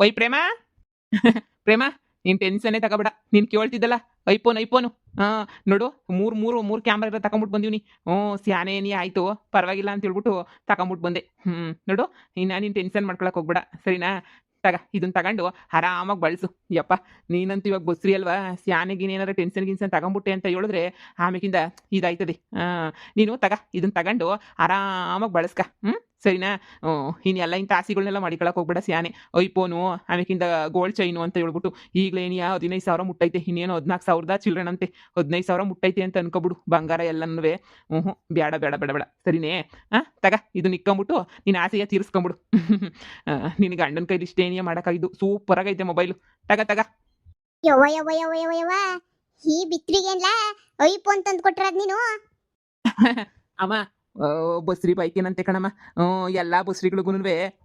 ಒಯ್ ಪ್ರೇಮ ಪ್ರೇಮ ನೀನ್ ಟೆನ್ಷನ್ನೇ ತಗೋಬೇಡ. ನೀನ್ ಕೇಳ್ತಿದ್ದಲ್ಲ ಐಫೋನು ಹಾ ನೋಡು, ಮೂರು ಕ್ಯಾಮ್ರಾ ಇರೋ ತಗೊಂಬಿಟ್ಟು ಬಂದೀವಿ. ಸ್ಯಾನೆ ನೀ ಆಯ್ತು, ಪರವಾಗಿಲ್ಲ ಅಂತ ಹೇಳ್ಬಿಟ್ಟು ತಗೊಂಬಿಟ್ಟು ಬಂದೆ. ನೋಡು, ನೀನ್ ಟೆನ್ಷನ್ ಮಾಡ್ಕೊಳಕ್ ಹೋಗ್ಬೇಡ, ಸರಿನಾ? ಇದನ್ನ ತಗೊಂಡು ಆರಾಮಾಗಿ ಬಳಸು. ಯಪ್ಪ, ನೀನಂತೂ ಇವಾಗ ಬಸ್ರಿ ಅಲ್ವಾ, ಸ್ಯಾನೆಗೆ ಏನಾರ ಟೆನ್ಷನ್ ತಗೊಂಬಿಟ್ಟೆ ಅಂತ ಹೇಳಿದ್ರೆ ಆಮೇಕಿಂದ ಇದಾಯ್ತದೆ. ನೀನು ಇದನ್ನ ತಗೊಂಡು ಆರಾಮಾಗಿ ಬಳಸ್ಕ. ಸರಿನಾ? ಇನ್ನೆಲ್ಲ ಇಂಥ ಆಸೆಗಳನ್ನೆಲ್ಲ ಮಾಡಿಕೊಳಕ್ ಹೋಗ್ಬೇಡ ಸ್ಯಾನೆ. ಐಫೋನು ಆಮೇಕಿಂದ ಗೋಲ್ಡ್ ಚೈನು ಅಂತ ಹೇಳ್ಬಿಟ್ಟು ಈಗಲೇ 15,000 ಮುಟ್ಟೈತೆ, ಇನ್ನೇನು 14,000 ಚಿಲ್ಡ್ರನ್ ಅಂತೆ. 15,000 ಮುಟ್ಟೈತೆ ಅಂತ ಅನ್ಕೊಬಿಡು ಬಂಗಾರ ಎಲ್ಲನೂ. ಬೇಡ ಬೇಡ ಬೇಡ ಬೇಡ, ಸರಿನೇ? ಇದನ್ನ ಇಕ್ಕೊಂಬಿಟ್ಟು ನೀನು ಆಸೆಯ ತೀರಿಸ್ಕೊಂಬಿಡು. ನಿನ್ನ ಗಂಡನ ಕೈಲಿ ಇಷ್ಟೇನಿಯ ಮಾಡೋಕ್ಕಾಗಿದ್ದು. ಸೂಪರ್ ಆಗೈತೆ ಮೊಬೈಲು. ತಗ ಯವ್ವ ಯವ್ವ ಯವ್ವ ಯವ್ವ ಯವ್ವ, ಈ ಬಿತ್ರಿಗೇನ್ಲ ಐಫೋನ್ ತಂದು ಕೊಟ್ರದ್ ನೀನು? ಅಮ್ಮ, ಬಸ್ರಿ ಬೈಕೇನಂತೆ ಕಣಮ್ಮ. ಎಲ್ಲ ಬಸ್ರಿಗಳಿಗೂ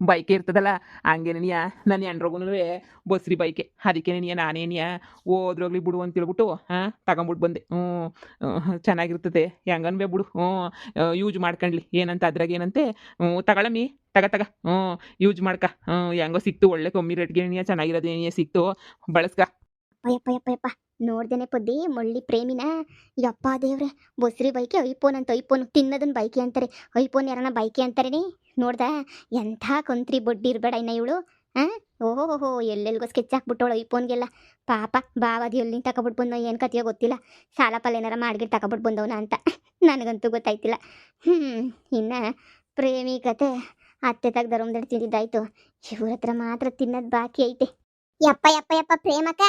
ಬೈಕೆ ಇರ್ತದಲ್ಲ, ಹಂಗೇನಿಯ ನನ್ನ ಹೆಂಡ್ರಿಗೂ ಬಸ್ರಿ ಬೈಕೆ. ಅದಕ್ಕೇನಿಯ ನಾನೇನಿಯ ಹೋದ್ರೋಗ್ಲಿ ಬಿಡು ಅಂತೇಳ್ಬಿಟ್ಟು ತಗೊಂಬಿಟ್ಟು ಬಂದೆ. ಚೆನ್ನಾಗಿರ್ತದೆ, ಹೆಂಗನ್ಬೇ ಬಿಡು. ಯೂಸ್ ಮಾಡ್ಕೊಂಡ್ಲಿ, ಏನಂತ ಅದ್ರಾಗ ಏನಂತೆ. ತಗೊಳಮ್ಮಿ, ತಗ ಯೂಸ್ ಮಾಡ್ಕ. ಹೆಂಗೋ ಸಿಕ್ತು, ಒಳ್ಳೆ ಕಮ್ಮಿ ರೇಟ್ಗೆ ಚೆನ್ನಾಗಿರೋದೇನಿಯ ಸಿಕ್ತು, ಬಳಸ್ಕ. ಅಯ್ಯಪ್ಪ ನೋಡ್ದೇನೆ ಪೊದ್ದಿ ಮಳ್ಳಿ ಪ್ರೇಮಿನ. ಯಪ್ಪ ದೇವ್ರೆ, ಬಸ್ರಿ ಬೈಕೆ ಐಫೋನ್ ಅಂತ. ಐಫೋನ್ ತಿನ್ನೋದನ್ನ ಬೈಕೆ ಅಂತಾರೆ, ಐಫೋನ್ ಯಾರನ್ನ ಬೈಕೆ ಅಂತಾರೇನಿ. ನೋಡ್ದ ಎಂಥ ಕಂತ್ರಿ ಬಡ್ಡಿ ಇರಬೇಡ ಇನ್ನ ಇವಳು. ಓಹೋ ಎಲ್ಲೆಲ್ಗೋ ಸ್ಕೆಚ್ ಹಾಕ್ಬಿಟ್ಟವಳು ಐಫೋನ್ಗೆಲ್ಲ. ಪಾಪ ಬಾವಾದಿ ಎಲ್ಲಿ ತಗೊಬಿಟ್ಟು ಬಂದೋ ಏನು ಕತೆಯೋ ಗೊತ್ತಿಲ್ಲ. ಸಾಲ ಪಾಲ ಏನಾರ ಮಾಡ್ಗಿಟ್ಟು ತಗೊಬಿಟ್ಟು ಬಂದವನ ಅಂತ ನನಗಂತೂ ಗೊತ್ತಾಯ್ತಿಲ್ಲ. ಇನ್ನು ಪ್ರೇಮಿ ಕತೆ ಅತ್ತೆ ತೆಗ್ದರೊಂದೆಡು ತಿಂದಿದ್ದಾಯ್ತು, ಇವ್ರ ಹತ್ರ ಮಾತ್ರ ತಿನ್ನೋದು ಬಾಕಿ ಐತೆ. ಯಪ್ಪ ಪ್ರೇಮಕ,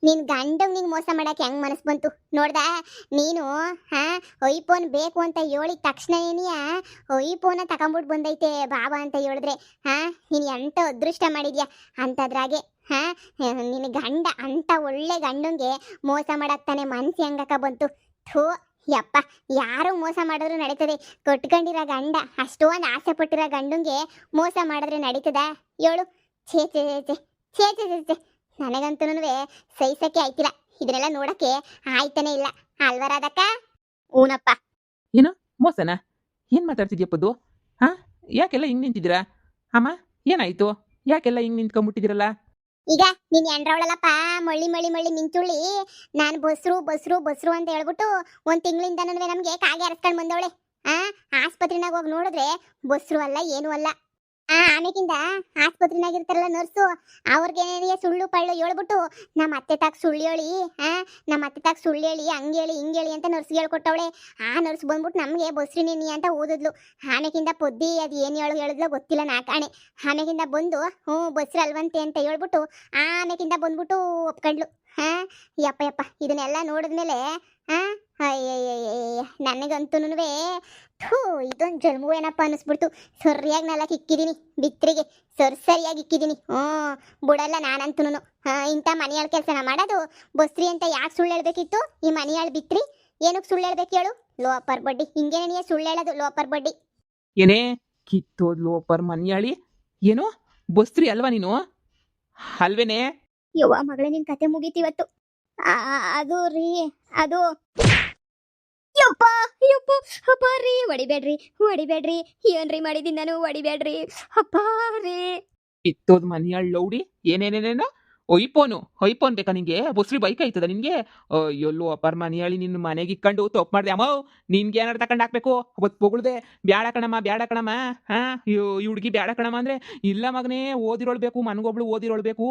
ನಿನ್ ಗಂಡಗ್ ನಿಂಗೆ ಮೋಸ ಮಾಡಕ್ಕೆ ಹೆಂಗ್ ಮನಸ್ಸು ಬಂತು ನೋಡ್ದ? ನೀನು ಐಫೋನ್ ಬೇಕು ಅಂತ ಹೇಳಿದ ತಕ್ಷಣ ಏನಿಯ ಐಫೋನ ತಗೊಂಬಿಟ್ಟು ಬಂದೈತೆ ಬಾಬಾ ಅಂತ ಹೇಳಿದ್ರೆ ನೀನು ಎಂತ ಅದೃಷ್ಟ ಮಾಡಿದ್ಯಾ ಅಂತದ್ರಾಗೆ. ನಿನ್ನ ಗಂಡ ಅಂತ ಒಳ್ಳೆ ಗಂಡಂಗೆ ಮೋಸ ಮಾಡಕ್ತಾನೆ ಮನ್ಸು ಹೆಂಗಕ್ಕ ಬಂತು? ಥೂ ಯಪ್ಪ, ಯಾರು ಮೋಸ ಮಾಡಿದ್ರು ನಡೀತದೆ. ಕೊಟ್ಕೊಂಡಿರೋ ಗಂಡ, ಅಷ್ಟೊಂದು ಆಸೆ ಪಟ್ಟಿರೋ ಗಂಡಂಗೆ ಮೋಸ ಮಾಡಿದ್ರೆ ನಡೀತದ ಹೇಳು? ಛೇ ಛೇ ಛೇ ಛೇ ಛೇ ಛೇ ಛೇ, ನನಗಂತೂ ಸಹಿಸಕ್ಕೆ ಆಯ್ತಿಲ್ಲ, ಇದನ್ನೆಲ್ಲ ನೋಡಕ್ಕೆ ಆಯ್ತಾನೆ ಇಲ್ಲ ಅಲ್ವರಾದಕ್ಕ? ಊನಪ್ಪ. ಏನು ಮೋಸನಾ? ಏನ್ ಮಾತಾಡ್ತಿದ್ಯಪ್ಪದು? ಯಾಕೆಲ್ಲ ಹಿಂಗ್ ನಿಂತಿದ್ದೀರಾ ಅಮ್ಮ? ಏನಾಯ್ತು? ಯಾಕೆಲ್ಲ ಹಿಂಗ್ ನಿಂತ್ಕೊಂಡ್ಬಿಟ್ಟಿದ್ದೀರಲ್ಲ? ಈಗ ನೀನ್ ಎಂಡ್ರವಳಲ್ಲಪ್ಪ, ಮಳ್ಳಿ ಮಿಂಚುಳ್ಳಿ. ನಾನು ಬಸ್ರು ಅಂತ ಹೇಳ್ಬಿಟ್ಟು ಒಂದ್ ತಿಂಗಳಿಂದ ನಮ್ಗೆ ಕಾಗೆ ಹರಿಸ್ಕೊಂಡ್ ಬಂದವಳೆ. ಆಸ್ಪತ್ರೆನಾಗ ಹೋಗಿ ನೋಡಿದ್ರೆ ಬಸ್ರು ಅಲ್ಲ ಏನು ಅಲ್ಲ. ಆಮೇಕಿಂದ ಆಸ್ಪತ್ರೆನಾಗಿರ್ತಾರಲ್ಲ ನರ್ಸು, ಅವ್ರಿಗೆ ಸುಳ್ಳು ಪಳ್ಳು ಹೇಳ್ಬಿಟ್ಟು ನಮ್ಮ ಅತ್ತೆ ತಾಕ ಸುಳ್ಳು ಹೇಳಿ ಹಂಗೇಳಿ ಹಿಂಗೇಳಿ ಅಂತ ನರ್ಸ್ಗೆ ಹೇಳ್ಕೊಟ್ಟವಳೆ. ಆ ನರ್ಸ್ ಬಂದ್ಬಿಟ್ಟು ನಮಗೆ ಬಸ್ರಿ ನೀನಿ ಅಂತ ಓದಿದ್ಲು. ಆಮೇಕಿಂದ ಪೊದ್ದಿ ಅದು ಏನು ಹೇಳಿದ್ಲೋ ಗೊತ್ತಿಲ್ಲ ನಾಕಾಣೆ. ಆಮೇಕಿಂದ ಬಂದು ಬಸ್ರಿ ಅಲ್ವಂತೆ ಅಂತ ಹೇಳ್ಬಿಟ್ಟು ಆಮೇಕಿಂದ ಬಂದ್ಬಿಟ್ಟು ಒಪ್ಕೊಂಡ್ಲು. ಯಪ್ಪ ಇದನ್ನೆಲ್ಲ ನೋಡಿದ್ಮೇಲೆ ನನಗಂತೂ ಇದೊಂದು ಜನ್ಮು ಏನಪ್ಪ ಅನ್ನಿಸ್ಬಿಡ್ತು. ಸರಿಯಾಗಿ ನಾಲ್ಕು ಇಕ್ಕಿದ್ದೀನಿ ಬಿತ್ರಿಗೆ, ಸರಿಯಾಗಿ ಇಕ್ಕಿದ್ದೀನಿ. ಬಿಡಲ್ಲ ನಾನಂತೂ. ಇಂಥ ಮನೆಯಾಳ ಕೆಲಸನ ಮಾಡೋದು. ಬಸ್ರಿ ಅಂತ ಯಾಕೆ ಸುಳ್ಳು ಹೇಳ್ಬೇಕಿತ್ತು ಈ ಮನೆಯಾಳ ಬಿತ್ರಿ? ಏನಕ್ಕೆ ಸುಳ್ಳು ಹೇಳ್ಬೇಕು ಹೇಳು? ಲೋಪರ್ ಬಡ್ಡಿ, ಹಿಂಗೇನೇ ಸುಳ್ಳು ಹೇಳೋದು, ಲೋಪರ್ ಬಡ್ಡಿ. ಏನೇ ಕಿತ್ತೋದ್ ಲೋಪರ್ ಮನ್ಯಾಳಿ? ಏನು ಬಸ್ರಿ ಅಲ್ವಾ ನೀನು? ಅಲ್ವೇನೆ? ಯವ್ವ ಮಗಳೇ, ನಿನ್ ಕತೆ ಮುಗೀತಿವತ್ತು. ಅದು ರೀ, ಅದು ಯಪ್ಪ ಅಪ್ಪ ರೀ, ಹೊಡಿಬೇಡ್ರಿ ಏನ್ರಿ ಮಾಡಿದೀನಿ ನಾನು? ಹೊಡಿಬೇಡ್ರಿ ಅಪ್ಪ ರೀ. ಕಿತ್ತೋದ್ ಮನ್ಯಾಳ್ ಲೌಡಿ, ಏನೇನೇನೇನೋ ಐಫೋನ್ ಬೇಕಾ ನಿಂಗೆ? ಬಸ್ರಿ ಬೈಕ್ ಆಯ್ತದ ನಿನ್ಗೆ? ಎಲ್ಲೋ ಅಪ್ಪರ್ ಮನೆಯಾಳಿ ನಿನ್ನ ಮನೆಗೆ ಇಕ್ಕೊಂಡು ತಪ್ಪು ಮಾಡ್ದೆ ಅಮ್ಮ. ನಿನ್ಗೆ ಏನಾರು ತಗೊಂಡು ಹಾಕ್ಬೇಕು ಅವತ್ತು ಪೊಗಳ್ದೆ. ಬ್ಯಾಡ ಕಣಮ್ಮ ಈ ಹುಡುಗಿ ಬ್ಯಾಡ ಕಣಮ್ಮ ಅಂದ್ರೆ, ಇಲ್ಲ ಮಗನೇ ಓದಿರೊಳ್ಬೇಕು, ಮನ್ಗೊಬ್ಳು ಓದಿರೊಳ್ಬೇಕು.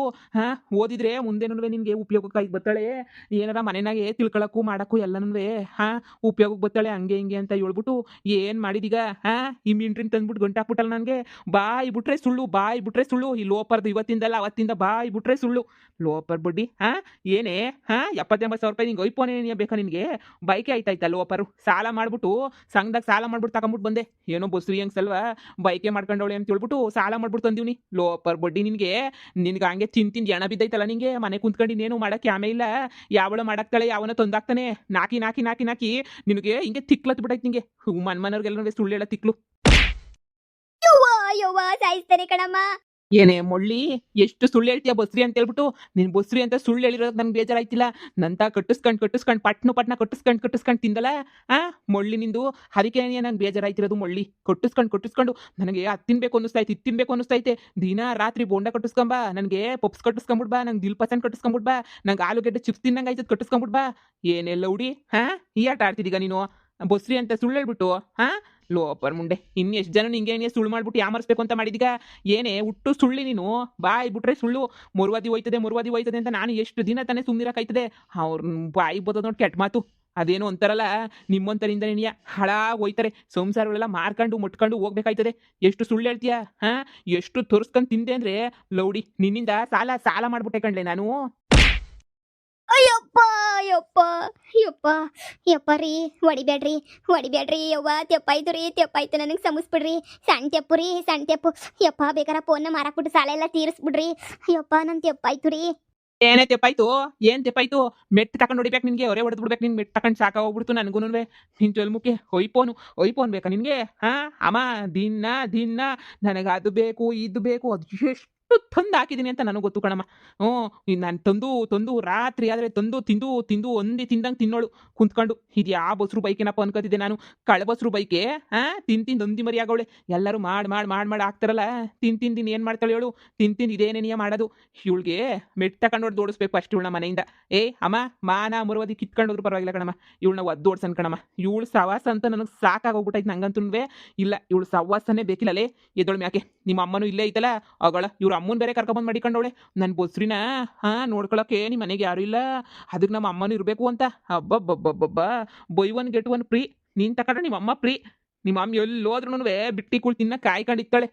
ಓದಿದ್ರೆ ಮುಂದೇನು ನಿನ್ಗೆ ಉಪಯೋಗಕ್ಕೆ ಬರ್ತಾಳೆ. ಏನಾರ ಮನೆನಾಗೆ ತಿಳ್ಕೊಳಕ್ಕೂ ಮಾಡಕ್ಕೂ ಎಲ್ಲನೂ ಉಪಯೋಗಕ್ಕೆ ಬರ್ತಾಳೆ. ಹಂಗೆ ಹಿಂಗೆ ಅಂತ ಹೇಳ್ಬಿಟ್ಟು ಏನು ಮಾಡಿದೀಗ? ಈ ಮಿಂಟ್ರಿನ್ ತಂದ್ಬಿಟ್ಟು ಗಂಟು ಹಾಕ್ಬಿಟ್ಟಲ್ಲ ನನಗೆ. ಬಾಯಿ ಬಿಟ್ರೆ ಸುಳ್ಳು. ಈ ಲೋಪರ್ದು ಇವತ್ತಿಂದಲ್ಲ ಅವತ್ತಿಂದ ಬಾಯಿ ಬಿಟ್ರೆ ಸುಳ್ಳು. ಲೋಪರ್ ಬಡ್ಡಿ. ಏನೇ 70,000 ರೂಪಾಯಿ ನಿಂಗೆ ಐಫೋನ್ ಏನೇ ಬೇಕಾ ನಿನಗೆ? ಬೈಕೆ ಆಯ್ತಾಯ್ತಾ ಲೋಪರು? ಸಾಲ ಮಾಡ್ಬಿಟ್ಟು ಸಂಘದಾಗ ಸಾಲ ಮಾಡ್ಬಿಟ್ಟು ತಗೊಂಬಿಟ್ಟು ಬಂದೆ. ಏನೋ ಬಸ್ರಿ ಹೆಂಗ್ಸಲ್ವಾ ಬೈಕೆ ಮಾಡ್ಕೊಂಡವಳೆ ಅಂತ ಹೇಳ್ಬಿಟ್ಟು ಸಾಲ ಮಾಡ್ಬಿಟ್ಟು ತಂದೀವ್ನಿ. ಲೋಪರ್ ಬಡ್ಡಿ ನಿನಗೆ ಹಂಗೆ ತಿಂದು ಎಣ ಬಿದ್ದೈತಲ್ಲ ನಿಂಗೆ. ಮನೆ ಕುಂತ್ಕೊಂಡು ಇನ್ನೇನು ಮಾಡಕ್ಕೆ ಆಮೆ ಇಲ್ಲ. ಯಾವಳ ಮಾಡಾಕ್ತಾಳೆ, ಯಾವನ ತಂದಾಕ್ತಾನೆ. ನಾಕಿ ನಿನಗೆ ಹಿಂಗೆ ತಿಕ್ಲತ್ ಬಿಟ್ಟೈತೆ ನಿಂಗೆ. ಮನ್ಮನವ್ರಿಗೆಲ್ಲ ಸುಳ್ಳು ಹೇಳ ತಿಕ್ಲು. ಯವ್ವ ಸಾಯಿಸ್ತಾನೆ ಕಣಮ್ಮ. ಏನೇ ಮೊಳ್ಳಿ, ಎಷ್ಟು ಸುಳ್ಳು ಹೇಳ್ತೀಯ ಬಸ್ರಿ ಅಂತ ಹೇಳ್ಬಿಟ್ಟು. ನೀನ್ ಬಸ್ರಿ ಅಂತ ಸುಳ್ಳು ಹೇಳಿರೋದು ನಂಗೆ ಬೇಜಾರಾಯ್ತಿಲ್ಲ. ನಂತ ಕಟ್ಟಿಸ್ಕೊಂಡ್ ಪಟ್ನ ಕಟ್ಟಿಸ್ಕೊಂಡ್ ತಿಂದಲ್ಲ. ಆ ಮೊಳ್ಳಿ ನಿಂದು. ಅದಕ್ಕೇನೆ ನಂಗೆ ಬೇಜಾರಾಯ್ತಿರೋದು ಮೊಳ್ಳಿ. ಕಟ್ಟಿಸ್ಕೊಂಡು ನನಗೆ ಅದ್ ತಿನ್ಬೇಕು ಅನ್ನಿಸ್ತೈತೆ, ಇದ್ ತಿನ್ಬೇಕು ಅನ್ನಿಸ್ತೈತೆ. ದಿನ ರಾತ್ರಿ ಬೋಂಡ ಕಟ್ಟಿಸ್ಕೊಂಬ, ನನಗೆ ಪಪ್ಸ್ ಕಟ್ಟಿಸ್ಕೊಂಬಿಡ್ ಬಾ, ನಂಗೆ ದಿಲ್ ಪಸಂದ್ ಕಟ್ಟಿಸ್ಕೊಂಬಿಡ್ ಬಾ, ನಂಗೆ ಆಲೂಗೆಡ್ಡೆ ಚಿಪ್ಸ್ ತಿನ್ನಂಗೆ ಆಯ್ತದ ಕಟ್ಟಿಸ್ಕೊಂಬಿಡ್ ಬಾ. ಏನೆಲ್ಲ ಹುಡಿ ಈ ಆಟ ಆಡ್ತಿದ್ದೀಗ ನೀನು? ಬಸ್ರಿ ಅಂತ ಸುಳ್ಳು ಹೇಳ್ಬಿಟ್ಟು. ಹಾ ಲೋಪರ್ ಮುಂಡೆ, ಇನ್ನೆಷ್ಟು ಜನ ನಿಂಗೆ ಸುಳ್ಳು ಮಾಡ್ಬಿಟ್ಟು ಯಾಮರ್ಸ್ಬೇಕು ಅಂತ ಮಾಡಿದೀಗ. ಏನೇ ಹುಟ್ಟು ಸುಳ್ಳಿ ನೀನು. ಬಾಯಿ ಬಿಟ್ರೆ ಸುಳ್ಳು. ಮುರುವಾದಿ ಹೋಯ್ತದೆ ಅಂತ ನಾನು ಎಷ್ಟು ದಿನ ತಾನೇ ಸುಮ್ಮನಿರಕ್ಕಾಯ್ತದೆ. ಅವ್ರ ಬಾಯಿ ಬರ್ತದ ನೋಡಿ ಕೆಟ್ಟ ಮಾತು. ಅದೇನೋ ಅಂತಾರಲ್ಲ, ನಿಮ್ಮಂತರಿಂದ ನೀನಿಯ ಹಾಳಾಗಿ ಹೋಯ್ತಾರೆ ಸಂಸಾರಗಳೆಲ್ಲ ಮಾರ್ಕೊಂಡು ಮುಟ್ಕೊಂಡು ಹೋಗ್ಬೇಕಾಯ್ತದೆ. ಎಷ್ಟು ಸುಳ್ಳು ಹೇಳ್ತೀಯ? ಎಷ್ಟು ತೋರಿಸ್ಕೊಂಡು ತಿಂದೆ ಅಂದ್ರೆ ಲೌಡಿ, ನಿನ್ನಿಂದ ಸಾಲ ಮಾಡ್ಬಿಟ್ಟೆ ಕಣ್ಲೆ ನಾನು. ಅಯ್ಯಪ್ಪ ಯಪ್ಪ ಯಪ್ಪ ಯಪ್ಪ ರೀ, ಹೊಡಿಬ್ಯಾಡ್ರಿ ಯವ್ವ. ತೆಪ್ಪಾಯ್ತು ನನಗೆ ಸಮಸ್ಬಿಡ್ರಿ. ಸಣ್ಣ ತೆಪ್ಪು ಯಪ್ಪ. ಬೇಕಾರೆ ಫೋನ್ನ ಮಾರಾಕ್ಬಿಟ್ಟು ಸಾಲ ಎಲ್ಲ ತೀರಿಸ್ಬಿಡ್ರಿ. ಯಪ್ಪ ನನ್ನ ತೆಪ್ಪಾಯ್ತು ರೀ. ಏನೇ ತೆಪ್ಪಾಯ್ತು? ಏನ್ ತೆಪ್ಪಾಯ್ತು? ಮೆಟ್ ತಕೊಂಡು ಹೊಡಿಬೇಕು ನಿನ್ಗೆ, ಹೊರೆ ಹೊಡೆದ್ ಬಿಡ್ಬೇಕು ನಿನ್. ಮೆಟ್ ತಕೊಂಡು ಸಾಕಾಗೋಗ್ಬಿಡ್ತು ನನಗೂನುವೆ. ನಿನ್ ಜೊಲ್ಮುಖೆ ಹೊಯ್ಪೋನ್ ಬೇಕಾ ನಿನ್ಗೆ? ಅಮ್ಮ, ದಿನ ನನಗೆ ಅದು ಬೇಕು ಇದು ಬೇಕು, ಅದು ಎಷ್ಟು ತಂದು ಹಾಕಿದೀನಿ ಅಂತ ನನಗೆ ಗೊತ್ತು ಕಣಮ್ಮ. ನಾನು ತಂದು ರಾತ್ರಿ ಆದರೆ ತಿಂದು ಒಂದೇ ತಿಂದಂಗೆ ತಿನ್ನೋಳು ಕುಂತ್ಕೊಂಡು. ಇದು ಯಾವ ಬಸ್ರು ಬೈಕೇನಪ್ಪ ಅನ್ಕೋತಿದ್ದೆ ನಾನು. ಕಳೆ ಬಸ್ರು ಬೈಕೆ. ತಿಂದು ಒಂದಿ ಮರಿ ಆಗೋಳೆ. ಎಲ್ಲರೂ ಮಾಡಿ ಹಾಕ್ತಾರಲ್ಲ. ತಿಂದು ಏನು ಮಾಡ್ತಾಳೆ ಹೇಳು? ತಿಂದು ಇದೇನೇನಿಯ ಮಾಡೋದು. ಇವಳಿಗೆ ಮೆಟ್ ತಕೊಂಡು ಹೊಡೆದು ಓಡಿಸ್ಬೇಕು ಫಸ್ಟ್ ಇವಳನ್ನ ಮನೆಯಿಂದ. ಅಮ್ಮ, ಮಾನ ಮರುವದಿ ಕಿತ್ಕೊಂಡು ಹೋದ್ರು ಪರವಾಗಿಲ್ಲ ಕಣಮ್ಮ, ಇವಳನ್ನ ಒದ್ದು ಓಡ್ಸನ್ ಕಣಮ್ಮ. ಇವಳು ಸವಾಸ ಅಂತ ನನಗೆ ಸಾಕಾಗೋಗ್ಬಿಟ್ಟೈತೆ ನಂಗಂತೂ. ಇಲ್ಲ, ಇವಳು ಸವಾಸನೇ ಬೇಕಿಲ್ಲಲೇ. ಎದೊಳು ಮ್ಯಾಕೆ ನಿಮ್ಮ ಅಮ್ಮನೂ ಇಲ್ಲೇ ಐತಲ್ಲ ಅವಳ. ಇವ್ರ ಅಮ್ಮನ ಬೇರೆ ಕರ್ಕೊಂಬಂದು ಮಾಡಿಕೊಂಡವಳೆ ನನ್ನ ಬಸ್ರಿನ. ನೋಡ್ಕೊಳಕ್ಕೆ ನಿಮ್ಮ ಮನೆಗೆ ಯಾರು ಇಲ್ಲ, ಅದಕ್ಕೆ ನಮ್ಮ ಅಮ್ಮನೂ ಇರಬೇಕು ಅಂತ. ಹಬ್ಬ by one get one free. ನೀನು ತಗೊಂಡ್ರೆ ನಿಮ್ಮ ಅಮ್ಮ ಫ್ರೀ. ನಿಮ್ಮ ಅಮ್ಮ ಎಲ್ಲೋದ್ರೂ ಬಿಟ್ಟಿ ಕುಳ್ ತಿನ್ನ ಕಾಯ್ಕೊಂಡಿತ್ತಾಳೆ.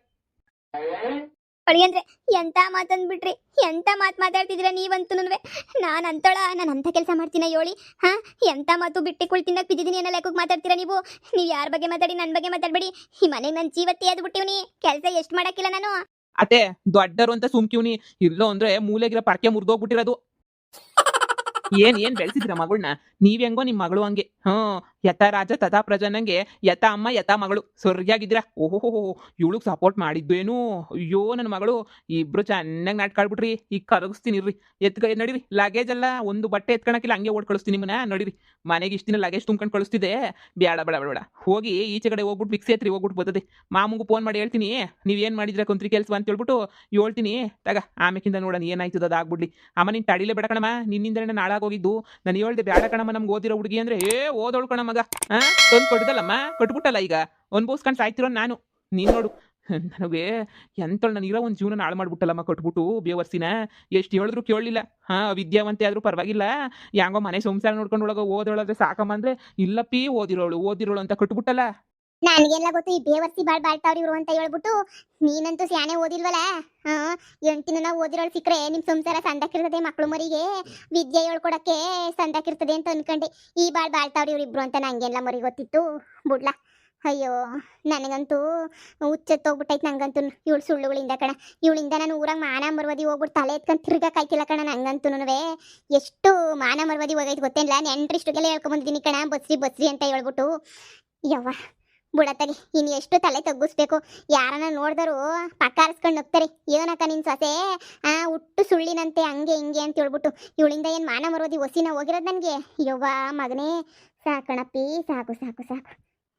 ಅಂದ್ರೆ ಎಂತ ಮಾತಂದ್ಬಿಟ್ರಿ, ಎಂತ ಮಾತಾಡ್ತಿದ್ದೀರಾ ನೀವಂತೂ. ನಾನು ಅಂತ ಕೆಲಸ ಮಾಡ್ತೀನ ಹೇಳಿ? ಎಂತ ಮಾತು ಬಿಟ್ಟಿ ಕುಳ್ ತಿನ್ನಕ್ ಬಿದ್ದಿದ್ದೀನಿ ಅನ್ನೋ ಲೆಕ್ಕಕ್ಕೆ ಮಾತಾಡ್ತೀರಾ ನೀವು? ಯಾರ ಬಗ್ಗೆ ಮಾತಾಡಿ ನನ್ನ ಬಗ್ಗೆ ಮಾತಾಡ್ಬೇಡಿ. ಈ ಮನೆಗೆ ನನ್ನ ಜೀವತ್ತಿ ಬಿಟ್ಟಿವ್ನಿ. ಕೆಲಸ ಎಷ್ಟು ಮಾಡಕ್ಕಿಲ್ಲ ನಾನು. ಅತ್ತೆ ದೊಡ್ಡರು ಅಂತ ಸುಮ್ಕಿವ್ನಿ. ಇಲ್ಲೋ ಅಂದ್ರೆ ಮೂಲೆಗಿರೋ ಪರ್ಕೆ ಮುರಿದೋಗ್ಬಿಟ್ಟಿರೋದು. ಏನ್ ಬೆಳೆಸಿದ್ರ ಮಗಳನ್ನ? ನೀವ್ ಹೆಂಗೋ ನಿಮ್ ಮಗಳು ಹಂಗೆ. ಯಥ ರಾಜ ತಥಾ ಪ್ರಜನಂಗೆ, ಯಥ ಅಮ್ಮ ಯಥ ಮಗಳು ಸರಿಯಾಗಿದ್ದೀರಾ. ಓಹೋ, ಇವಳಿಗೆ ಸಪೋರ್ಟ್ ಮಾಡಿದ್ದೇನು? ಅಯ್ಯೋ ನನ್ನ ಮಗಳು. ಇಬ್ರು ಚೆನ್ನಾಗಿ ನಾಟ್ಕಾಡ್ಬಿಟ್ರಿ. ಈಗ ಕರಗಿಸ್ತೀನಿ ಇರ್ರಿ. ನಡೀರಿ. ಲಗೇಜ್ ಅಲ್ಲ, ಒಂದು ಬಟ್ಟೆ ಎತ್ಕೊಳಕಿಲ್ಲ, ಹಂಗೆ ಓಡ್ ಕಳಿಸ್ತೀನಿ ನಿಮ್ಮನ್ನ. ನಡೀರಿ ಮನೆಗೆ ಇಷ್ಟ ದಿನ ಲಗೇಜ್ ತುಂಬ್ಕೊಂಡು ಕಳಿಸ್ತಿದ್ದೆ. ಬೇಡ ಹೋಗಿ ಈಚೆ ಕಡೆ ಹೋಗ್ಬಿಟ್ಟು ಫಿಕ್ಸ್ ಐತ್ರಿ, ಹೋಗ್ಬಿಟ್ಟು ಬರ್ತದೆ. ಮಾಮಂಗೂ ಫೋನ್ ಮಾಡಿ ಹೇಳ್ತೀನಿ, ನೀವೇನ್ ಮಾಡಿದ್ರೆ ಕುಂತ್ರಿ ಕೆಲ್ಸ ಅಂತ ಹೇಳ್ಬಿಟ್ಟು ಹೇಳ್ತೀನಿ. ತಗ ಆಮೇಕಿಂದ ನೋಡೋಣ ಏನಾಯ್ತದ ಅದಾಗ್ಬಿಡ್ಲಿ. ಅಮ್ಮ ನೀನ್ ತಡಿಲೇ ಬೇಡ ಕಣಮ್ಮ, ನಿನ್ನಿಂದ ನಾಳಾಗೋಗಿದ್ದು. ನಾನು ಹೇಳ್ದೆ ಬೇಡ ಕಣಮ್ಮ ನಮ್ಗೆ ಓದಿರೋ ಹುಡುಗಿ ಅಂದ್ರೆ ಓದೋಳು ಕಣ ಮಗ. ತಂದು ಕೊಡ್ದಲ್ಲಮ್ಮ, ಕಟ್ಬಿಟ್ಟಲ್ಲ ಈಗ ಅನ್ಭವಿಸ್ಕೊಂಡು ಸಾಯ್ತಿರೋ ನಾನು. ನೀನ್ ನೋಡು ನನಗೆ ಎಂತಳು ನಾನು ಇರೋ ಒಂದು ಜೀವನ ಹಾಳು ಮಾಡ್ಬಿಟ್ಟಲ್ಲಮ್ಮ ಕಟ್ಬಿಟ್ಟು ಬೇವರ್ಸಿನ. ಎಷ್ಟು ಹೇಳಿದ್ರು ಕೇಳಲಿಲ್ಲ. ವಿದ್ಯಾವಂತೆ ಆದ್ರೂ ಪರವಾಗಿಲ್ಲ, ಹೆಂಗೋ ಮನೆ ಸಂಸಾರ ನೋಡ್ಕೊಂಡು ಒಳಗೆ ಓದೋಳಾದ್ರೆ ಸಾಕಮ್ಮ ಅಂದ್ರೆ, ಇಲ್ಲಪ್ಪಿ ಓದಿರೋಳು ಅಂತ ಕಟ್ಬಿಟ್ಟಲ್ಲ. ನನಗೆಲ್ಲ ಗೊತ್ತು ಈ ಬೇವರ್ಸಿ ಬಾಳ್ತಾವ್ರಿ ಇವರು ಅಂತ ಹೇಳ್ಬಿಟ್ಟು. ನೀನಂತೂ ಸ್ಯಾನೆ ಓದಿಲ್ವಲ್ಲ. 8 ದಿನ ಓದಿರೋಳು ಸಿಕ್ಕರೆ ನಿಮ್ ಸಂಸಾರ ಸಂದಾಕಿರ್ತದೆ, ಮಕ್ಳು ಮರಿಗೆ ವಿದ್ಯೆ ಹೇಳ್ಕೊಡಕ್ಕೆ ಸಂದಾಕಿರ್ತದೆ ಅಂತ ಅನ್ಕೊಂಡೆ. ಈ ಬಾಳ್ತಾವ್ರಿ ಇವ್ರಿಬ್ರು ಅಂತ ನಂಗೆಲ್ಲ ಮರಿ ಗೊತ್ತಿತ್ತು ಬಿಡ್ಲಾ. ಅಯ್ಯೋ, ನನಗಂತೂ ಹುಚ್ಚೆತ್ತೋಗ್ಬಿಟ್ಟೈತೆ ನಂಗಂತೂ ಇವಳು ಸುಳ್ಳುಗಳಿಂದ ಕಣ. ಇವಳಿಂದ ನಾನು ಊರಾಗ ಮಾನ ಮರ್ವದಿ ಹೋಗ್ಬಿಟ್ಟು ತಲೆ ಎತ್ಕೊಂಡು ತಿರ್ಗಕ್ಕಾಯ್ತಿಲ್ಲ ಕಣ ನಂಗಂತೂ. ಎಷ್ಟು ಮಾನ ಮರ್ವದಿ ಹೋಗೈತೆ ಗೊತ್ತೇನಿಲ್ಲ. ನೆಂಟ್ರಿಷ್ಟುಗೆಲ್ಲ ಹೇಳ್ಕೊಂಬಂದಿದ್ದೀನಿ ಕಣ, ಬಸ್ರಿ ಅಂತ ಹೇಳ್ಬಿಟ್ಟು. ಯವ್ವ ಬುಡತ್ತಗಿ ಇನ್ನು ಎಷ್ಟು ತಲೆ ತಗ್ಗಿಸ್ಬೇಕು. ಯಾರನ್ನ ನೋಡಿದ್ರು ಪಕ್ಕ ಹರಿಸ್ಕೊಂಡು ಹೋಗ್ತಾರೆ. ಏನಕ್ಕ ನಿನ್ ಸೊಸೆ ಹುಟ್ಟು ಸುಳ್ಳಿನಂತೆ ಹಂಗೆ ಹಿಂಗೆ ಅಂತ ಹೇಳ್ಬಿಟ್ಟು. ಇವಳಿಂದ ಏನು ಮಾನ ಮರೋದಿ ಹೊಸಿನ ಹೋಗಿರೋದು ನನಗೆ. ಯವ್ವ ಮಗನೇ, ಸಾಕಣಪ್ಪಿ, ಸಾಕು.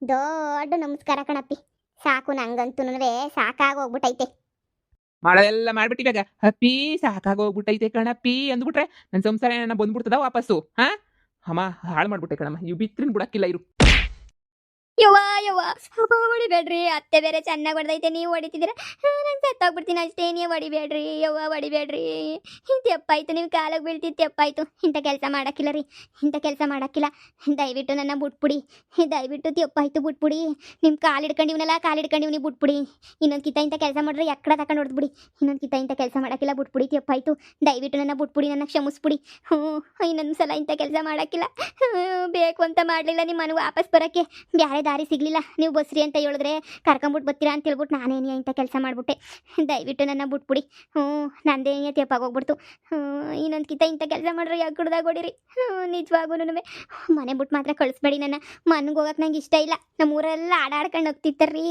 ದೊಡ್ಡ ನಮಸ್ಕಾರ ಕಣಪ್ಪಿ. ಸಾಕು, ನಂಗಂತೂ ಸಾಕಾಗೋಗ್ಬಿಟ್ಟೈತೆ. ಮಾಡೋದೆಲ್ಲ ಮಾಡ್ಬಿಟ್ಟಿವಾಗ ಅಪ್ಪಿ ಸಾಕಾಗೋಗ್ಬಿಟ್ಟೈತೆ ಕಣಪ್ಪಿ ಅಂದ್ಬಿಟ್ರೆ ನನ್ನ ಸಂಸಾರ ಏನ ಬಂದ್ಬಿಡ್ತದ ವಾಪಸ್ಸು. ಅಮ್ಮ ಹಾಳು ಮಾಡ್ಬಿಟ್ಟೆ ಕಣಮ್ಮ. ಇವು ಬಿತ್ರಿನ್ ಬಿಡಕ್ಕಿಲ್ಲ ಇರು. ಯವ್ವ ಹೊಡಿಬೇಡ್ರಿ. ಅತ್ತೆ ಬೇರೆ ಚೆನ್ನಾಗಿ ಹೊಡೆದೈತೆ, ನೀವು ಹೊಡಿತಿದ್ದೀರ. ನಾನು ಸತ್ತೋಗ್ಬಿಡ್ತೀನಿ ಅಷ್ಟೇ. ನೀವು ಹೊಡಿಬೇಡ್ರಿ ಯವ್ವ, ಹೊಡಿಬೇಡ್ರಿ. ತೆಪ್ಪಾಯ್ತು, ನೀವು ಕಾಲಾಗ ಬೀಳ್ತಿದ್ದು ತೆಪ್ಪಾಯ್ತು. ಇಂಥ ಕೆಲಸ ಮಾಡಕ್ಕಿಲ್ಲ. ದಯವಿಟ್ಟು ನನ್ನ ಬಿಟ್ಬಿಡಿ. ದಯವಿಟ್ಟು ತೆಪ್ಪಾಯ್ತು ಬಿಟ್ಬಿಡಿ. ನಿಮ್ಮ ಕಾಲಿಡ್ಕೊಂಡಿವ್ನಿ ಬಿಟ್ಬಿಡಿ. ಇನ್ನೊಂದು ಕಿತ್ತ ಇಂಥ ಕೆಲಸ ಮಾಡ್ರಿ, ಎಕ್ಕಡ ತಕೊಂಡು ಹೊಡೆದ್ಬಿಡಿ. ಇನ್ನೊಂದು ಕಿತ್ತ ಇಂಥ ಕೆಲಸ ಮಾಡೋಕ್ಕಿಲ್ಲ, ಬಿಟ್ಬಿಡಿ. ತೆಪ್ಪಾಯ್ತು, ದಯವಿಟ್ಟು ನನ್ನ ಬಿಟ್ಬಿಡಿ, ನನ್ನ ಕ್ಷಮಿಸ್ಬಿಡಿ. ಇನ್ನೊಂದು ಸಲ ಇಂಥ ಕೆಲಸ ಮಾಡೋಕ್ಕಿಲ್ಲ. ಬೇಕು ಅಂತ ಮಾಡಲಿಲ್ಲ, ನಿಮ್ಮ ಮನೆಗೆ ವಾಪಸ್ ಬರೋಕ್ಕೆ ಬೇರೆ ದಾರಿ ಸಿಗಲಿಲ್ಲ. ನೀವು ಬಸ್ರಿ ಅಂತ ಹೇಳಿದ್ರೆ ಕರ್ಕೊಂಬಿಟ್ಟು ಬರ್ತೀರಾ ಅಂತ ಹೇಳ್ಬಿಟ್ಟು ನಾನೇನೇ ಇಂಥ ಕೆಲಸ ಮಾಡಿಬಿಟ್ಟೆ. ದಯವಿಟ್ಟು ನನ್ನ ಬಿಟ್ಬಿಡಿ. ನಂದೇನೇ ತೆಪ್ಪಾಗೋಗ್ಬಿಡ್ತು. ಇನ್ನೊಂದು ಕಿತ್ತ ಇಂಥ ಕೆಲಸ ಮಾಡ್ರಿ, ಯಾಕೆ ಕುಡ್ದಾಗ ಹೊಡಿರಿ. ನಿಜವಾಗೂ ಮನೆ ಬಿಟ್ಟು ಮಾತ್ರ ಕಳಿಸ್ಬೇಡಿ ನನ್ನ. ಮನೆಗೆ ಹೋಗಕ್ಕೆ ನಂಗೆ ಇಷ್ಟ ಇಲ್ಲ. ನಮ್ಮ ಊರೆಲ್ಲ ಆಡಾಡ್ಕೊಂಡು ಹೋಗ್ತಿತ್ತಾರ್ರಿ.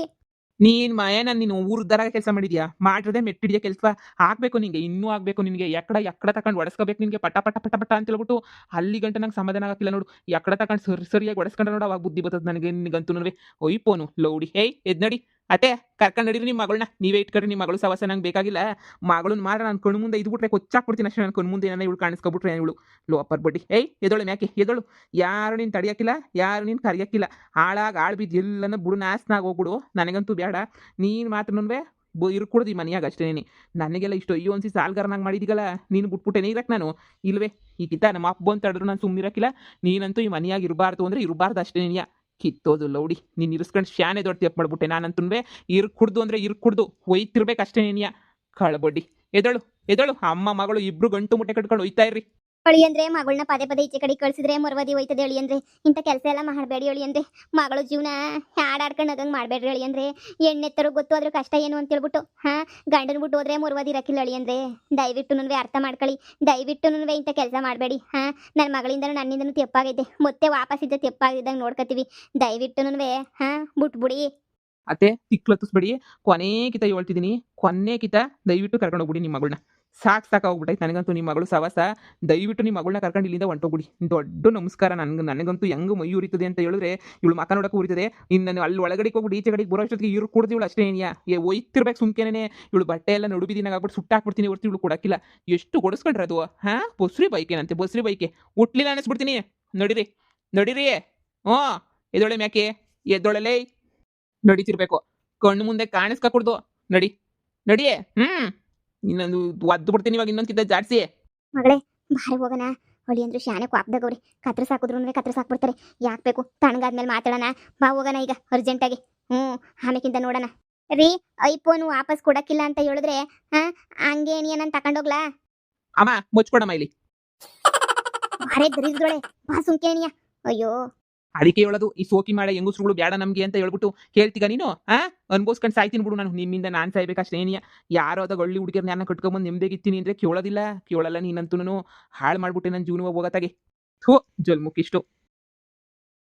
ನೀನ್ ಮಯನ ನೀನು ಊರ್ದಾರ ಕೆಲಸ ಮಾಡಿದ್ಯಾ ಮಾಡಿರದೆ ಮೆಟ್ಟಿಡಿಯ ಕೆಲಸ ಆಗ್ಬೇಕು ನಿಂಗೆ ಇನ್ನೂ ಆಗ್ಬೇಕು ನಿನಗೆ ಎಕ್ಕಡ ತಗೊಂಡು ಒಡಸ್ಕೋಬೇಕು ನಿನ್ಗೆ ಪಟ ಪಟ ಪಟ ಪಟ ಅಂತ ಹೇಳ್ಬಿಟ್ಟು ಅಲ್ಲಿ ಗಂಟ ನಂಗೆ ಸಮಾಧಾನ ಆಗಿಲ್ಲ ನೋಡು ಎಕ್ಕಡ ತಗೊಂಡು ಸರಿಯಾಗಿ ಒಡಸ್ಕೊಂಡ್ರೆ ನೋಡು ಅವಾಗ ಬುದ್ಧಿ ಬರ್ತದೆ ನನಗೆ ನಿನಗಂತೂ ಒಯ್ಪೋನು ಲೌಡಿ ಏಯ್ ಎದ್ ನಡಿ ಅತ್ತೆ ಕರ್ಕೊಂಡು ನಡೀರಿ ನಿಮ್ಮ ಮಗಳನ್ನ ನೀವೇ ಇಟ್ಕೊಡ್ರಿ ನಿಮ್ಮ ಮಗಳು ಸವಸ ನಂಗೆ ಬೇಕಾಗಿಲ್ಲ ಮಗಳನ್ನ ಮಾರ ನಾನು ಕಣ್ಣು ಮುಂದೆ ಇದ್ಬಿಟ್ರೆ ಕೊಚ್ಚಾಕ್ಬಿಡ್ತೀನಿ ಅಷ್ಟೇ ನನ್ನ ಕಣ್ಣು ಮುಂದೆ ಏನಾರ ಇವಳು ಕಾಣಿಸ್ಕೊಬಿಟ್ರೆ ಇವಳು ಲೋ ಅಪ್ಪರ್ ಬಡ್ಡಿ ಏಯ್ ಎದಳು ಮ್ಯಾಕೆ ಎದಳು ಯಾರು ನೀನು ತಡಿಯಕ್ಕಿಲ್ಲ ಯಾರು ನೀನು ಕರಿಯಕ್ಕಿಲ್ಲ ಹಾಳಾಗಿ ಆಳ್ ಬಿದ್ದು ಎಲ್ಲನ ಬುಡು ನಾಸ್ನಾಗ ಹೋಗ್ಬಿಡು ನನಗಂತೂ ಬೇಡ ನೀನು ಮಾತ್ರ ಇರ್ಕೂಡ್ದು ಈ ಮನೆಯಾಗ ಅಷ್ಟೇ ನನಗೆಲ್ಲ ಇಷ್ಟು ಅಯ್ಯೋ ಅನ್ಸಿ ಸಾಲ್ಗಾರನಾಗ ಮಾಡಿದಿಗಲ್ಲ ನೀನು ಬಿಟ್ಬಿಟ್ಟೇನೆ ಇರಕ್ಕೆ ನಾನು ಇಲ್ವೇ ಈಗಿತ್ತ ನಮ್ಮ ಅಪ್ಪ ಅಂತ ತಡೆದ್ರು ನಾನು ಸುಮ್ಮನಿರಕ್ಕಿಲ್ಲ ನೀನಂತೂ ಈ ಮನೆಯಾಗ ಇರಬಾರ್ದು ಅಂದರೆ ಇರಬಾರ್ದು ಅಷ್ಟೇ ನೀನು ಕಿತ್ತೋದು ಲೌಡಿ ನೀನು ಇರಿಸ್ಕೊಂಡು ಶಾನೆ ದೊಡ್ಡ ತಪ್ಪು ಮಾಡ್ಬಿಟ್ಟೆ ನಾನಂತೂ ಇರ್ಕುಡ್ದು ಅಂದರೆ ಇರ್ಕುಡ್ದು ಒಯ್ತಿರ್ಬೇಕು ಅಷ್ಟೇ ನೀನು ಕಳಬಡ್ಡಿ ಎದಳು ಎದಳು ಅಮ್ಮ ಮಗಳು ಇಬ್ರು ಗಂಟು ಮುಟ್ಟೆ ಕಟ್ಕೊಂಡು ಒಯ್ತಾ ಇರ್ರಿ ಅಳಿ ಅಂದ್ರೆ ಮಗಳನ್ನ ಪದೇ ಪದೇ ಈಚೆ ಕಡೆ ಕಳ್ಸಿದ್ರೆ ಮೊರವದಿ ಹೋಯ್ತದೆ ಅಳಿ ಅಂದ್ರೆ ಇಂಥ ಕೆಲಸ ಎಲ್ಲ ಮಾಡಬೇಡಿ ಅಳಿ ಅಂದ್ರೆ ಮಗಳು ಜೀವನ ಹಾಡಾಡ್ಕೊಂಡು ಹೋಗಂಗೆ ಮಾಡಬೇಡ್ರಿ ಅಳಿ ಅಂದ್ರೆ ಎಣ್ಣೆತ್ತರು ಗೊತ್ತು ಅದ್ರ ಕಷ್ಟ ಏನು ಅಂತ ಹೇಳ್ಬಿಟ್ಟು ಗಂಡನ ಬಿಟ್ಟು ಹೋದ್ರೆ ಮೊರವದಿ ಇರಕ್ಕಿಲ್ಲ ಅಳಿ ಅಂದ್ರೆ ದಯವಿಟ್ಟು ಅರ್ಥ ಮಾಡ್ಕೊಳ್ಳಿ ದಯವಿಟ್ಟು ಇಂಥ ಕೆಲಸ ಮಾಡಬೇಡಿ ನನ್ನ ಮಗಳಿಂದನೂ ನನ್ನಿಂದನೂ ತೆಪ್ಪಾಗೈತೆ ಮತ್ತೆ ವಾಪಸ್ ಇದ್ದ ತೆಪ್ಪಾಗಿದ್ದಂಗೆ ನೋಡ್ಕೊತೀವಿ ದಯವಿಟ್ಟು ಬಿಟ್ಬಿಡಿ ಅತ್ತೆ ತಿಕ್ಲತ್ತಿಸ್ಬೇಡಿ ಕೊನೆ ಕಿತ ಹೇಳ್ತಿದ್ದೀನಿ ಕೊನೆ ಕಿತ ದಯವಿಟ್ಟು ಕರ್ಕೊಂಡು ಹೋಗ್ಬಿಡಿ ನಿಮ್ಮ ಮಗಳನ್ನ ಸಾಕಾಗೋಗ್ಬಿಟ್ಟೈತೆ ನನಗಂತೂ ನಿಮ್ಮ ಮಗಳು ಸವಾಸ ದಯವಿಟ್ಟು ನಿಮ್ಮ ಮಗಳನ್ನ ಕರ್ಕೊಂಡು ಇಲ್ಲಿಂದ ಹೊಂಟೋಗ್ಬಿಡಿ ದೊಡ್ಡ ನಮಸ್ಕಾರ ನನಗಂತೂ ಹೆಂಗೆ ಮೈ ಉರಿತದೆ ಅಂತ ಹೇಳಿದ್ರೆ ಇವಳು ಮಕ್ಕ ನೋಡಕ್ಕೆ ಉರಿತದೆ ಇನ್ನು ಅಲ್ಲಿ ಒಳಗಡೆ ಹೋಗ್ಬಿಟ್ಟು ಈಚೆ ಕಡೆಗೆ ಬರೋ ಅಷ್ಟೊತ್ತಿಗೆ ಇರು ಕೊಡ್ತೀವಿ ಇವಳು ಅಷ್ಟೇ ಏನಿಯಾ ಒಯ್ತಿರ್ಬೇಕು ಸುಮ್ಕೇನೆ ಇವಳು ಬಟ್ಟೆ ಎಲ್ಲ ನಡುಬಿದಿನಾಗ ಆಗ್ಬಿಟ್ಟು ಸುಟ್ಟಾಕ್ಬಿಡ್ತೀನಿ ಹೊರ್ತು ಇವಳು ಕೊಡಕ್ಕಿಲ್ಲ ಎಷ್ಟು ಕೊಡಿಸ್ಕೊಂಡ್ರೆ ಅದು ಬಸ್ರಿ ಬೈಕೇನಂತೆ ಬಸ್ರಿ ಬೈಕೆ ಹುಟ್ಲಿಲ್ಲ ಅನ್ನಿಸ್ಬಿಡ್ತೀನಿ ನಡೀರಿ ನಡೀರಿ ಹ್ಞೂ ಎದೊಳೆ ಮ್ಯಾಕೆ ಎದ್ದೊಳಲೇ ನಡೀತಿರ್ಬೇಕು ಕಣ್ಣು ಮುಂದೆ ಕಾಣಿಸ್ಕೊಡ್ದು ನಡಿ ನಡಿಯೇ ಇನ್ನೊಂದು ಒದ್ದು ಬಿಡ್ತೀನಿ ಇವಾಗ ಇನ್ನೊಂದು ಕಿತ್ತ ಜಾಡ್ಸಿ ಮಗಳೇ ಬಾರಿ ಹೋಗೋಣ ಹೊಳಿ ಅಂದ್ರೆ ಶಾನೆ ಕ್ವಾಪ್ದಾಗವ್ರಿ ಕತ್ರ ಸಾಕಿದ್ರು ಕತ್ರ ಸಾಕ್ಬಿಡ್ತಾರೆ ಯಾಕೆ ಬೇಕು ತಣ್ಣಗಾದ್ಮೇಲೆ ಮಾತಾಡೋಣ ಬಾ ಹೋಗೋಣ ಈಗ ಅರ್ಜೆಂಟಾಗಿ ಆಮೇಕಿಂತ ನೋಡೋಣ ರೀ ಐಫೋನ್ ವಾಪಸ್ ಕೊಡಕ್ಕಿಲ್ಲ ಅಂತ ಹೇಳಿದ್ರೆ ಹಂಗೆ ನಾನು ತಗೊಂಡೋಗ್ಲಾ ಅಮ್ಮ ಮುಚ್ಕೊಡಮ್ಮ ಇಲ್ಲಿ ಬಾರೇ ದರಿದ್ರೊಳೆ ಬಾ ಸುಮ್ಕೇಣಿಯ ಅಯ್ಯೋ ಅದಕ್ಕೆ ಹೇಳೋದು ಈ ಸೋಕಿ ಮಾಡ ಹೆಂಗಸ್ರುಗಳು ಬೇಡ ನಮ್ಗೆ ಅಂತ ಹೇಳ್ಬಿಟ್ಟು ಕೇಳ್ತೀಗ ನೀನು ಅನ್ಬೋಸ್ಕೊಂಡು ಸಾಯ್ತೀನಿ ಬಿಡು ನಾನು ನಿಮ್ಮಿಂದ ನಾನು ಸಾಯ್ಬೇಕಷ್ಟೇ ಏನಿಯ ಯಾರೋ ಅದಾಗ ಒಳ್ಳೆ ಹುಡುಗಿಯರ್ ನಾನು ಕಟ್ಕೊಂಬಂದು ನೆಮ್ಮದಿಗಿತ್ತೀನಿ ಅಂದರೆ ಕೇಳೋದಿಲ್ಲ ಕೇಳಲ್ಲ ನೀನಂತೂ ಹಾಳು ಮಾಡ್ಬಿಟ್ಟೆ ನನ್ನ ಜೀವನ ಹೋಗತ್ತಾಗೆ ಥೋ ಜಲ್ಮುಕ್ಕಿಷ್ಟು